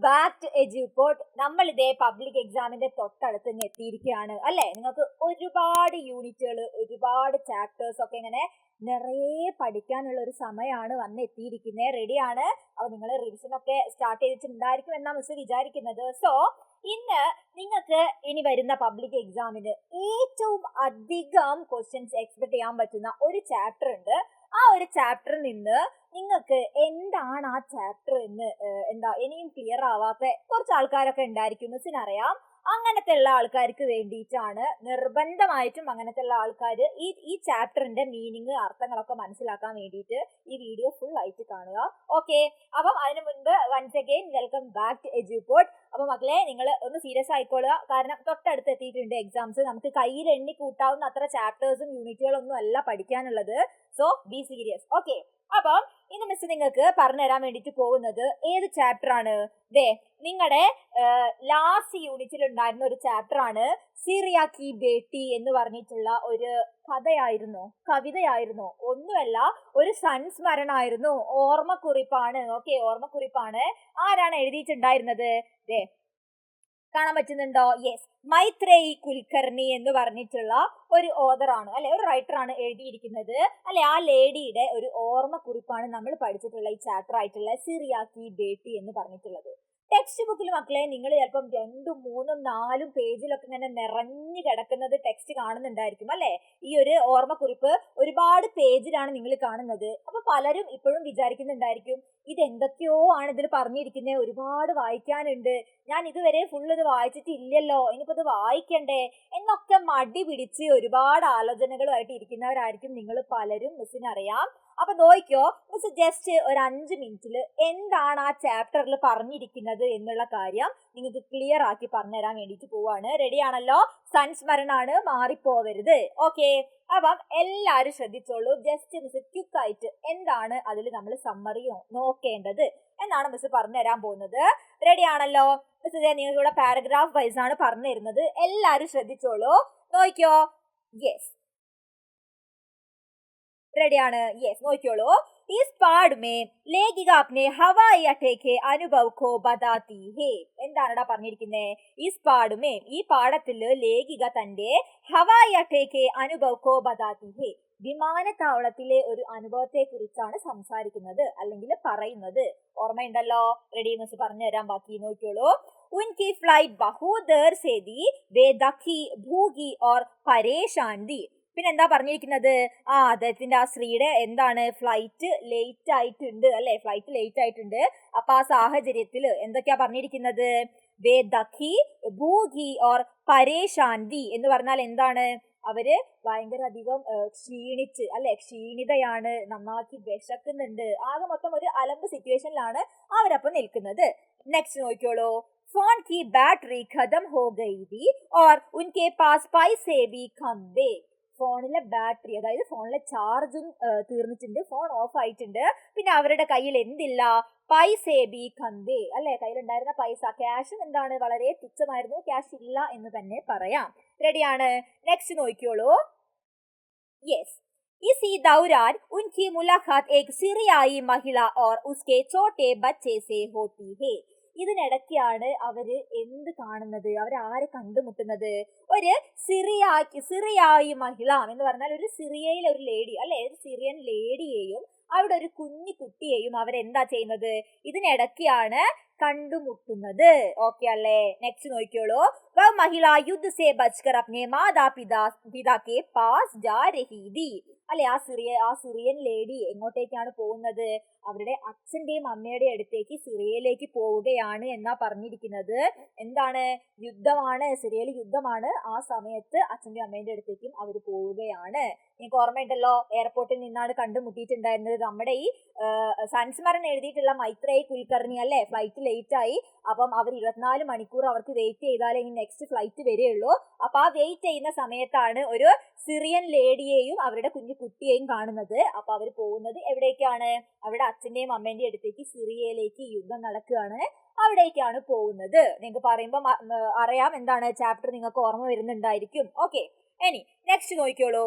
Back to എജ്യൂപോഡ്. നമ്മൾ ഇതേ public എക്സാമിന്റെ തൊട്ടടുത്ത് എത്തിയിരിക്കുകയാണ് അല്ലെ. നിങ്ങൾക്ക് ഒരുപാട് യൂണിറ്റുകൾ, ഒരുപാട് ചാപ്റ്റേഴ്സ് ഒക്കെ ഇങ്ങനെ നിറയെ പഠിക്കാനുള്ള ഒരു സമയമാണ് വന്നെത്തിയിരിക്കുന്നത്. റെഡിയാണ്. അപ്പൊ നിങ്ങൾ റിവിഷൻ ഒക്കെ സ്റ്റാർട്ട് ചെയ്തിട്ടുണ്ടായിരിക്കും എന്നാ മിസ് വിചാരിക്കുന്നത്. സോ ഇന്ന് നിങ്ങൾക്ക് ഇനി വരുന്ന പബ്ലിക് എക്സാമിന് ഏറ്റവും അധികം ക്വസ്റ്റ്യൻസ് എക്സ്പെക്ട് ചെയ്യാൻ പറ്റുന്ന ഒരു ചാപ്റ്റർ ഉണ്ട്. ആ ഒരു ചാപ്റ്ററിൽ നിന്ന് നിങ്ങൾക്ക് എന്താണ് ആ ചാപ്റ്റർ എന്ന് ഇനിയും ക്ലിയർ ആവാത്ത കുറച്ച് ആൾക്കാരൊക്കെ ഉണ്ടായിരിക്കും, മിസ്സിനറിയാം. അങ്ങനത്തെ ഉള്ള ആൾക്കാർക്ക് വേണ്ടിയിട്ടാണ് നിർബന്ധമായിട്ടും അങ്ങനത്തെ ഉള്ള ആൾക്കാർ ഈ ചാപ്റ്ററിന്റെ മീനിങ്, അർത്ഥങ്ങളൊക്കെ മനസ്സിലാക്കാൻ വേണ്ടിയിട്ട് ഈ വീഡിയോ ഫുൾ ആയിട്ട് കാണുക. ഓക്കെ, അപ്പം അതിനു മുൻപ് once again welcome back to Edupod. അപ്പൊ മക്കളെ, നിങ്ങൾ ഒന്ന് സീരിയസ് ആയിക്കോളുക. കാരണം തൊട്ടടുത്ത് എത്തിയിട്ടുണ്ട് എക്സാംസ്. നമുക്ക് കയ്യിൽ എണ്ണി കൂട്ടാവുന്ന അത്ര ചാപ്റ്റേഴ്സും യൂണിറ്റുകളൊന്നും അല്ല പഠിക്കാനുള്ളത്. So be serious. ഓക്കെ, അപ്പം ഇന്ന് മിസ് നിങ്ങൾക്ക് പറഞ്ഞു തരാൻ വേണ്ടിട്ട് പോകുന്നത് ഏത് ചാപ്റ്റർ ആണ്? നിങ്ങളുടെ ലാസ്റ്റ് യൂണിറ്റിൽ ഉണ്ടായിരുന്ന ഒരു ചാപ്റ്റർ ആണ് സിറിയ കി ബേട്ടി എന്ന് പറഞ്ഞിട്ടുള്ള ഒരു കഥയായിരുന്നോ, കവിതയായിരുന്നോ? ഒന്നുമല്ല, ഒരു സംസ്മരണമായിരുന്നു, ഓർമ്മക്കുറിപ്പാണ്. ഓക്കെ, ഓർമ്മക്കുറിപ്പാണ്. ആരാണ് എഴുതിയിട്ടുണ്ടായിരുന്നത്? കാണാൻ പറ്റുന്നുണ്ടോ? യെസ്, മൈത്രേയി കുൽക്കർണി എന്ന് പറഞ്ഞിട്ടുള്ള ഒരു ഓതറാണ് അല്ലെ, ഒരു റൈറ്ററാണ് എഴുതിയിരിക്കുന്നത് അല്ലെ. ആ ലേഡിയുടെ ഒരു ഓർമ്മക്കുറിപ്പാണ് നമ്മൾ പഠിച്ചിട്ടുള്ള ഈ ചാപ്റ്റർ ആയിട്ടുള്ള സിറിയ കി ബേട്ടി എന്ന് പറഞ്ഞിട്ടുള്ളത്. ടെക്സ്റ്റ് ബുക്കിൽ മക്കളെ നിങ്ങൾ ചിലപ്പം 2, 3, 4 പേജിലൊക്കെ ഇങ്ങനെ നിറഞ്ഞു കിടക്കുന്നത് ടെക്സ്റ്റ് കാണുന്നുണ്ടായിരിക്കും അല്ലെ. ഈ ഒരു ഓർമ്മക്കുറിപ്പ് ഒരുപാട് പേജിലാണ് നിങ്ങൾ കാണുന്നത്. അപ്പൊ പലരും ഇപ്പോഴും വിചാരിക്കുന്നുണ്ടായിരിക്കും, ഇത് എന്തൊക്കെയോ ആണ് ഇതിൽ പറഞ്ഞിരിക്കുന്നത്, ഒരുപാട് വായിക്കാനുണ്ട്, ഞാൻ ഇതുവരെ ഫുൾ ഇത് വായിച്ചിട്ടില്ലല്ലോ, ഇനിയിപ്പോ ഇത് വായിക്കണ്ടേ എന്നൊക്കെ മടി പിടിച്ച് ഒരുപാട് ആലോചനകളുമായിട്ട് ഇരിക്കുന്നവരായിരിക്കും നിങ്ങൾ പലരും, മിസ്സിനറിയാം. അപ്പൊ നോക്കിക്കോ, മിസ് ജസ്റ്റ് ഒരു 5 മിനിറ്റിൽ എന്താണ് ആ ചാപ്റ്ററിൽ പറഞ്ഞിരിക്കുന്നത് എന്നുള്ള കാര്യം നിങ്ങൾക്ക് ക്ലിയർ ആക്കി പറഞ്ഞുതരാൻ വേണ്ടിയിട്ട് പോവാണ്. റെഡിയാണല്ലോ? സംസ്മരണാണ്, മാറിപ്പോവരുത്. ഓക്കെ, അപ്പം എല്ലാരും ശ്രദ്ധിച്ചോളൂ. ജസ്റ്റ് മിസ് ക്വിക്ക് ആയിട്ട് എന്താണ് അതിൽ നമ്മൾ സമ്മറിയോ നോക്കേണ്ടത് എന്നാണ് മിസ് പറഞ്ഞു തരാൻ പോകുന്നത്. റെഡിയാണല്ലോ? മിസ് നിങ്ങൾക്ക് ഇവിടെ പാരഗ്രാഫ് വൈസ് ആണ് പറഞ്ഞു തരുന്നത്. എല്ലാരും ശ്രദ്ധിച്ചോളൂ, നോക്കിയോ. യെസ്, റെഡിയാണ്? യെസ്, നോക്കിയോളൂ. इस पाड़ में लेखिका अपने हवाई अड्डे के अनुभव को बताती है. എന്താണടാ പറഞ്ഞിരിക്കുന്നത്? इस पाड़ में, ഈ പാഠത്തില് ലേഖിക തന്റെ ഹവായി അഡ്ഡെ കെ അനുഭവ് കോ ബതാത്തി ഹെ, വിമാനത്താവളത്തിലെ ഒരു അനുഭവത്തെ കുറിച്ചാണ് സംസാരിക്കുന്നത് അല്ലെങ്കിൽ പറയുന്നത്. ഓർമ്മയുണ്ടല്ലോ? റെഡി, മിസ് പറഞ്ഞു തരാൻ ബാക്കി നോക്കിയോളൂ. उनकी फ्लाइट बहुत देर से थी, वे दुखी, भूखी और परेशान थी. പിന്നെ എന്താ പറഞ്ഞിരിക്കുന്നത്? അദ്ദേഹത്തിന്റെ ആ സ്ത്രീയുടെ എന്താണ്, ഫ്ലൈറ്റ് ലേറ്റ് ആയിട്ടുണ്ട് അല്ലെ, ഫ്ലൈറ്റ് ലേറ്റ് ആയിട്ടുണ്ട്. അപ്പൊ ആ സാഹചര്യത്തിൽ എന്തൊക്കെയാ പറഞ്ഞിരിക്കുന്നത്? വേ ദഖി, ഭൂഖി ഓർ പരേശാന്തി എന്ന് പറഞ്ഞാൽ എന്താണ്? അവര് ഭയങ്കര അധികം ക്ഷീണിച്ച് അല്ലെ, ക്ഷീണിതയാണ്, നന്നാക്കി വിശക്കുന്നുണ്ട്, ആകെ മൊത്തം ഒരു അലമ്പ് സിറ്റുവേഷനിലാണ് അവരപ്പം നിൽക്കുന്നത്. നെക്സ്റ്റ് നോക്കിയോളൂ. फोन की बैटरी खत्म हो गई थी और उनके पास पैसे भी कम थे. ഫോണിലെ ബാറ്ററി, അതായത് ഫോണിലെ ചാർജും തീർന്നിട്ടുണ്ട്, ഫോൺ ഓഫ് ആയിട്ടുണ്ട്. പിന്നെ അവരുടെ കയ്യിൽ എന്തില്ല? പൈസേ ബി കന്തേ അല്ലെ, കയ്യിലുണ്ടായിരുന്ന പൈസ, ക്യാഷും എന്താണ്, വളരെ തുച്ഛമായിരുന്നു, ക്യാഷ് ഇല്ല എന്ന് തന്നെ പറയാം. റെഡിയാണ്? നെക്സ്റ്റ് നോക്കിയോളൂ. യെസ്, इसी दौरान उनकी मुलाकात एक सीरियाई महिला और उसके छोटे बच्चे से होती है. ഇതിനിടയ്ക്കാണ് അവര് എന്ത് കാണുന്നത്? അവരാരെ കണ്ടുമുട്ടുന്നത്? ഒരു സിറിയായി മഹിള എന്ന് പറഞ്ഞാൽ ഒരു സിറിയയിലെ ഒരു ലേഡി അല്ലെ, ഒരു സിറിയൻ ലേഡിയെയും അവിടെ ഒരു കുഞ്ഞു കുട്ടിയെയും അവരെന്താ ചെയ്യുന്നത്? ഇതിനിടയ്ക്കാണ് കണ്ടുമുട്ടുന്നത്. ഓക്കെ അല്ലേ? നെക്സ്റ്റ് നോക്കിയോളൂ. വ മഹിള യുദ്ധ സേ ബച്കർ അപ്നെ മാതാ പിതാ കെ പാസ് ജാ രഹി ഥി അല്ലെ. ആ സിറിയൻ ലേഡി എങ്ങോട്ടേക്കാണ് പോകുന്നത്? അവരുടെ അച്ഛന്റെയും അമ്മയുടെയും അടുത്തേക്ക് സിറിയയിലേക്ക് പോവുകയാണ് എന്നാ പറഞ്ഞിരിക്കുന്നത്. എന്താണ്? യുദ്ധമാണ്, സിറിയയിൽ യുദ്ധമാണ്. ആ സമയത്ത് അച്ഛന്റെയും അമ്മേന്റെ അടുത്തേക്കും അവർ പോവുകയാണ്. നിങ്ങൾക്ക് ഓർമ്മയുണ്ടല്ലോ, എയർപോർട്ടിൽ നിന്നാണ് കണ്ടുമുട്ടിയിട്ടുണ്ടായിരുന്നത്. നമ്മുടെ ഈ സംസ്മരണ എഴുതിയിട്ടുള്ള മൈത്രേയി കുൽക്കർണി അല്ലെ, ഫ്ലൈറ്റ് ലേറ്റ് ആയി. അപ്പം അവർ 24 മണിക്കൂർ അവർക്ക് വെയിറ്റ് ചെയ്താലേ ഇനി നെക്സ്റ്റ് ഫ്ലൈറ്റ് വരികയുള്ളൂ. അപ്പൊ ആ വെയിറ്റ് ചെയ്യുന്ന സമയത്താണ് ഒരു സിറിയൻ ലേഡിയെയും അവരുടെ കുഞ്ഞു കുട്ടിയെയും കാണുന്നത്. അപ്പൊ അവർ പോകുന്നത് എവിടേക്കാണ്? അവരുടെ അച്ഛന്റെയും അമ്മേന്റെയും അടുത്തേക്ക്, സിറിയയിലേക്ക്. യുദ്ധം നടക്കുകയാണ്, അവിടേക്കാണ് പോകുന്നത്. നിങ്ങൾക്ക് പറയുമ്പോൾ അറിയാം എന്താണ് ചാപ്റ്റർ, നിങ്ങൾക്ക് ഓർമ്മ വരുന്നുണ്ടായിരിക്കും. ഓക്കെ, ഇനി നെക്സ്റ്റ് നോക്കിയോളൂ.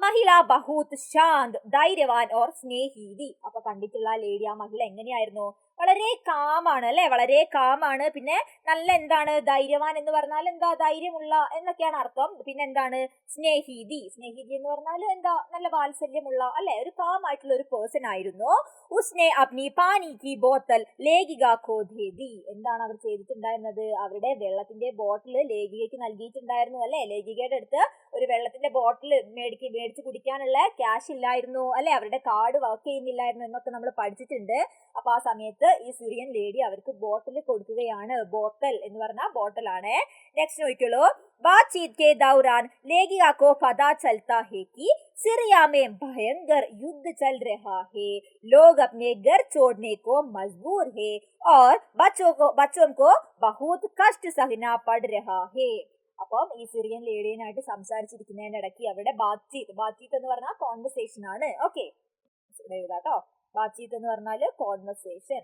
മഹിള ബഹൂത്ത് ശാന്ത് ധൈര്യവാൻ ഓർ സ്നേഹീതി. അപ്പൊ കണ്ടിട്ടുള്ള ലേഡി, ആ മഹിള എങ്ങനെയായിരുന്നു? വളരെ കാമാണ് അല്ലെ, വളരെ കാമാണ്. പിന്നെ നല്ല എന്താണ്, ധൈര്യവാൻ എന്ന് പറഞ്ഞാൽ എന്താ, ധൈര്യമുള്ള എന്നൊക്കെയാണ് അർത്ഥം. പിന്നെ എന്താണ് സ്നേഹീതി, സ്നേഹീതി എന്ന് പറഞ്ഞാൽ എന്താ, നല്ല വാത്സല്യമുള്ള അല്ലെ, ഒരു കാം ആയിട്ടുള്ള ഒരു പേഴ്സൺ ആയിരുന്നു. ഉസ്നെ അപ്നി പാനി കി ബോത്തൽ ലേഖിക കോ ദേ ദി. എന്താണ് അവർ ചെയ്തിട്ടുണ്ടായിരുന്നത്? അവരുടെ വെള്ളത്തിന്റെ ബോട്ടിൽ ലേഖികയ്ക്ക് നൽകിയിട്ടുണ്ടായിരുന്നു അല്ലെ. ലേഖികയുടെ അടുത്ത് ഒരു വെള്ളത്തിന്റെ ബോട്ടിൽ മേടിച്ച് കുടിക്കാനുള്ള ക്യാഷ് ഇല്ലായിരുന്നു അല്ലെ, അവരുടെ കാർഡ് വർക്ക് ചെയ്യുന്നില്ലായിരുന്നു എന്നൊക്കെ നമ്മൾ പഠിച്ചിട്ടുണ്ട്. അപ്പൊ ആ സമയത്ത് ഈ സിറിയൻ ലേഡി അവർക്ക് ബോട്ടിൽ കൊടുക്കുകയാണ്. ബോത്തൽ എന്ന് പറഞ്ഞാൽ ബോട്ടിൽ ആണ്. നെക്സ്റ്റ് നോക്കിയോളൂ. बातचीत के दौरान लेखिका को पता चलता है कि सीरिया में भयंकर युद्ध चल रहा है, लोग अपने घर छोड़ने को मजबूर है और बच्चों को बहुत कष्ट सहना पड़ रहा है. അപ്പം ഈ സിറിയൻ ലേഡിയനായിട്ട് സംസാരിച്ചിരിക്കുന്നതിനിടയ്ക്ക് അവരുടെ ബാത്ചീത്ത് എന്ന് പറഞ്ഞാൽ കോൺവെർസേഷൻ ആണ്. ഓക്കെ, കേട്ടോ, ബാത്ചീത്ത് എന്ന് പറഞ്ഞാല് കോൺവെർസേഷൻ.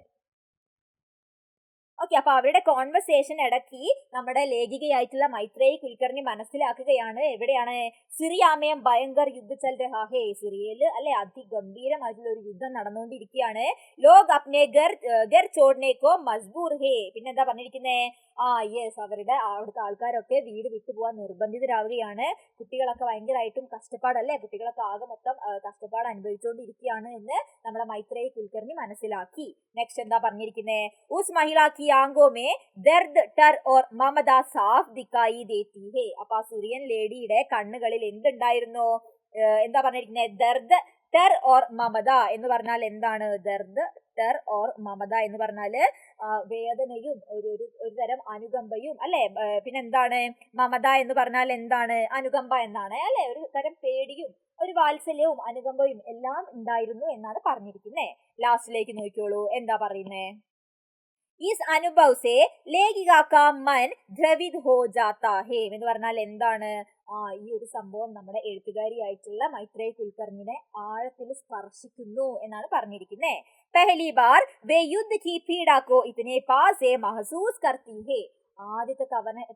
ഓക്കെ, അപ്പൊ അവരുടെ കോൺവെർസേഷൻ ഇടയ്ക്ക് നമ്മുടെ ലേഖികയായിട്ടുള്ള മൈത്രേയി കുൽക്കർണി മനസ്സിലാക്കുകയാണ്. എവിടെയാണ്? സിറിയാമയം ഭയങ്കർ യുദ്ധ ചൽ രഹാ ഹേ, സിറിയയില് അല്ലെ അതിഗംഭീരമായിട്ടുള്ള ഒരു യുദ്ധം നടന്നുകൊണ്ടിരിക്കുകയാണ്. ലോഗ് അപ്നെ ഗർ ചോഡ്നേക്കോ മജ്ബൂർ ഹേ. പിന്നെ എന്താ പറഞ്ഞിരിക്കുന്നേ? യെസ്, അവിടുത്തെ ആൾക്കാരൊക്കെ വീട് വിട്ടുപോകാൻ നിർബന്ധിതരാവുകയാണ്. കുട്ടികളൊക്കെ ഭയങ്കരമായിട്ടും കഷ്ടപ്പാടല്ലേ, കുട്ടികളൊക്കെ ആകെ മൊത്തം കഷ്ടപ്പാട് അനുഭവിച്ചുകൊണ്ടിരിക്കുകയാണ് എന്ന് നമ്മുടെ മൈത്രേയി കുൽക്കർണി മനസ്സിലാക്കി. നെക്സ്റ്റ് എന്താ പറഞ്ഞിരിക്കുന്നേ? ഉസ് മഹിളാക്കി ആംഗോ may Dard ടർ or Mamata SAFF ദിക്കായി ദേത്തി ഹേ. അപ്പൊ ആ സിറിയൻ ലേഡിയുടെ കണ്ണുകളിൽ എന്തുണ്ടായിരുന്നു? എന്താ പറഞ്ഞിരിക്കുന്നത്? ദർദ് ടർ ഓർ മമത എന്ന് പറഞ്ഞാൽ എന്താണ്? ദർദ് ടർ ഓർ മമത എന്ന് പറഞ്ഞാല് വേദനയും ഒരു തരം അനുകമ്പയും അല്ലെ. പിന്നെന്താണ് മമത എന്ന് പറഞ്ഞാൽ എന്താണ്? അനുകമ്പ എന്നാണ് അല്ലെ. ഒരു തരം പേടിയും ഒരു വാത്സല്യവും അനുകമ്പയും എല്ലാം ഉണ്ടായിരുന്നു എന്നാണ് പറഞ്ഞിരിക്കുന്നത്. ലാസ്റ്റിലേക്ക് നോക്കിയോളൂ, എന്താ പറയുന്നേ? इस अनुभव से लेखिका का मन द्रवित हो जाता है എന്ന് പറഞ്ഞാൽ എന്താണ്? ഈ ഒരു സംഭവം നമ്മുടെ എഴുത്തുകാരിയായിട്ടുള്ള മൈത്രേയി കുൽക്കർണിനെ ആഴത്തിൽ സ്പർശിക്കുന്നു എന്നാണ് പറഞ്ഞിരിക്കുന്നത്. पहली बार वे युद्ध की पीड़ा को इतने पास से महसूस करती है. ആദ്യത്തെ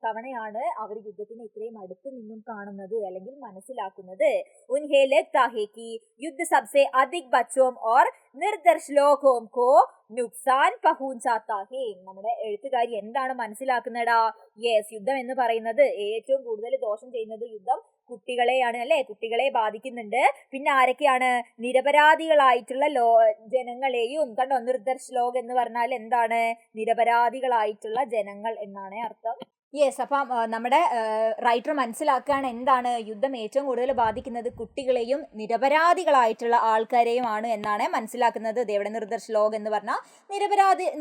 തവണയാണ് അവർ യുദ്ധത്തിന് ഇത്രയും അടുത്ത് നിന്നും കാണുന്നത് അല്ലെങ്കിൽ മനസ്സിലാക്കുന്നത്. ഉൻഹേ ലഗ്താ ഹേ കി യുദ്ധ സബ്സെ അധിക് ബച്ചോം ഓർ നിർദർശ് ലോഗോം കോ നുക്സാൻ പഹുഞ്ചാത്താ ഹേ. നമ്മുടെ എഴുത്തുകാരി എന്താണ് മനസ്സിലാക്കുന്നടാ? യെസ്, യുദ്ധം എന്ന് പറയുന്നത് ഏറ്റവും കൂടുതൽ ദോഷം ചെയ്യുന്നത് യുദ്ധം കുട്ടികളെയാണ് അല്ലെ, കുട്ടികളെ ബാധിക്കുന്നുണ്ട്. പിന്നെ ആരൊക്കെയാണ്? നിരപരാധികളായിട്ടുള്ള ജനങ്ങളെയും. കണ്ടോ, നിർദർശ് ലോഗ് എന്ന് പറഞ്ഞാൽ എന്താണ്? നിരപരാധികളായിട്ടുള്ള ജനങ്ങൾ എന്നാണ് അർത്ഥം. യെസ്, അപ്പം നമ്മുടെ റൈറ്റർ മനസ്സിലാക്കുകയാണ് എന്താണ് യുദ്ധം ഏറ്റവും കൂടുതൽ ബാധിക്കുന്നത് കുട്ടികളെയും നിരപരാധികളായിട്ടുള്ള ആൾക്കാരെയും ആണ് എന്നാണ് മനസ്സിലാക്കുന്നത്. ദേവയുടെ നിർദ്ദർശ ലോഗ് എന്ന് പറഞ്ഞാൽ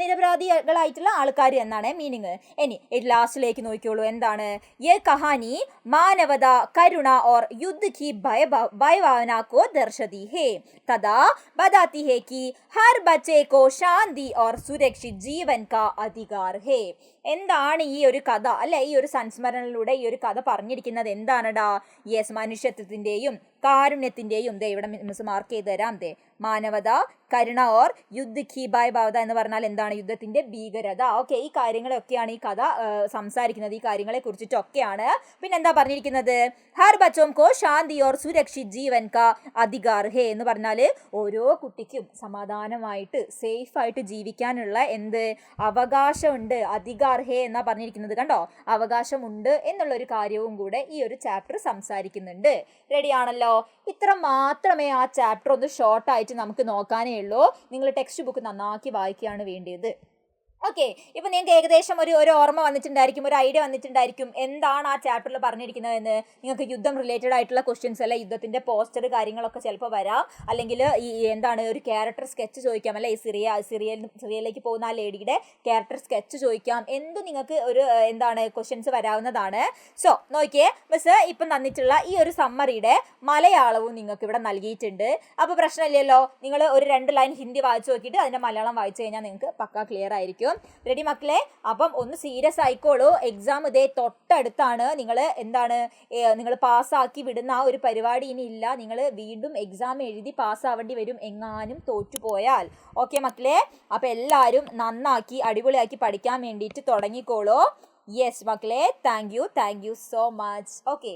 നിരപരാധികളായിട്ടുള്ള ആൾക്കാർ എന്നാണ് മീനിങ്. ഇനി ലാസ്റ്റിലേക്ക് നോക്കിയോളൂ, എന്താണ്? യേ കഹാനി മാനവത കരുണ ഓർ യുദ്ധ की भयभावना को दर्शाती है तथा बताती है कि हर बच्चे को शांति और सुरक्षित जीवन का अधिकार है. എന്താണ് ഈ ഒരു കഥ അല്ലെ, ഈ ഒരു സംസ്മരണയിലൂടെ ഈ ഒരു കഥ പറഞ്ഞിരിക്കുന്നത് എന്താണടാ? യെസ്, മനുഷ്യത്വത്തിന്റെയും കാരുണ്യത്തിന്റെയും, ഇവിടെ മിസ് മാർക്ക് ചെയ്ത് തരാം. മാനവത കരുണ ഓർ യുദ്ധ കി ഭയഭാവത എന്ന് പറഞ്ഞാൽ എന്താണ്? യുദ്ധത്തിന്റെ ഭീകരത. ഓക്കെ, ഈ കാര്യങ്ങളൊക്കെയാണ് ഈ കഥ സംസാരിക്കുന്നത്, ഈ കാര്യങ്ങളെ കുറിച്ചിട്ടൊക്കെയാണ്. പിന്നെ എന്താ പറഞ്ഞിരിക്കുന്നത്? ഹർ ബച്ചോം കോ ശാന്തി ഓർ സുരക്ഷിത് ജീവൻ കാ അധികാർ ഹേ എന്ന് പറഞ്ഞാല് ഓരോ കുട്ടിക്കും സമാധാനമായിട്ട് സേഫ് ആയിട്ട് ജീവിക്കാനുള്ള എന്ത് അവകാശമുണ്ട്, അധികാർ ഹേ എന്നാ പറഞ്ഞിരിക്കുന്നത്. കണ്ടോ, അവകാശമുണ്ട് എന്നുള്ളൊരു കാര്യവും കൂടെ ഈ ഒരു ചാപ്റ്റർ സംസാരിക്കുന്നുണ്ട്. റെഡിയാണല്ലോ? ഇത്ര മാത്രമേ ആ ചാപ്റ്റർ ഒന്ന് ഷോർട്ടായിട്ട് നമുക്ക് നോക്കാനേ ഉള്ളൂ. നിങ്ങൾ ടെക്സ്റ്റ് ബുക്ക് നന്നാക്കി വായിക്കുകയാണ് വേണ്ടത്. ഓക്കെ, ഇപ്പൊ നിങ്ങൾക്ക് ഏകദേശം ഒരു ഓർമ്മ വന്നിട്ടുണ്ടായിരിക്കും, ഒരു ഐഡിയ വന്നിട്ടുണ്ടായിരിക്കും എന്താണ് ആ ചാപ്റ്ററിൽ പറഞ്ഞിരിക്കുന്നത് എന്ന്. നിങ്ങൾക്ക് യുദ്ധം റിലേറ്റഡ് ആയിട്ടുള്ള ക്വസ്റ്റ്യൻസ് അല്ലെ, യുദ്ധത്തിന്റെ പോസ്റ്റർ കാര്യങ്ങളൊക്കെ ചിലപ്പോൾ വരാം, അല്ലെങ്കിൽ ഈ എന്താണ് ഒരു ക്യാരക്ടർ സ്കെച്ച് ചോദിക്കാം അല്ലെ, ഈ സിറിയയിലേക്ക് പോകുന്ന ആ ലേഡിയുടെ ക്യാരക്ടർ സ്കെച്ച് ചോദിക്കാം. എന്തും നിങ്ങൾക്ക് ഒരു എന്താണ് ക്വസ്റ്റ്യൻസ് വരാവുന്നതാണ്. സോ നോക്കിയേ, മിസ് ഇപ്പം തന്നിട്ടുള്ള ഈ ഒരു സമ്മറിയുടെ മലയാളവും നിങ്ങൾക്ക് ഇവിടെ നൽകിയിട്ടുണ്ട്. അപ്പോൾ പ്രശ്നമില്ലല്ലോ, നിങ്ങൾ ഒരു 2 ലൈൻ ഹിന്ദി വായിച്ചു നോക്കിയിട്ട് അതിന്റെ മലയാളം വായിച്ചു കഴിഞ്ഞാൽ നിങ്ങൾക്ക് പക്കാ ക്ലിയർ ആയിരിക്കും. റെഡി മക്കളെ? അപ്പം ഒന്ന് സീരിയസ് ആയിക്കോളൂ, എക്സാം ഇതേ തൊട്ടടുത്താണ്. നിങ്ങൾ പാസ്സാക്കി വിടുന്ന ആ ഒരു പരിപാടി ഇനി ഇല്ല. നിങ്ങൾ വീണ്ടും എക്സാം എഴുതി പാസ്സാവേണ്ടി വരും എങ്ങാനും തോറ്റുപോയാൽ. ഓക്കെ മക്കളെ, അപ്പം എല്ലാവരും നന്നാക്കി അടിപൊളിയാക്കി പഠിക്കാൻ വേണ്ടിയിട്ട് തുടങ്ങിക്കോളൂ. യെസ് മക്കളെ, thank you so much. Okay.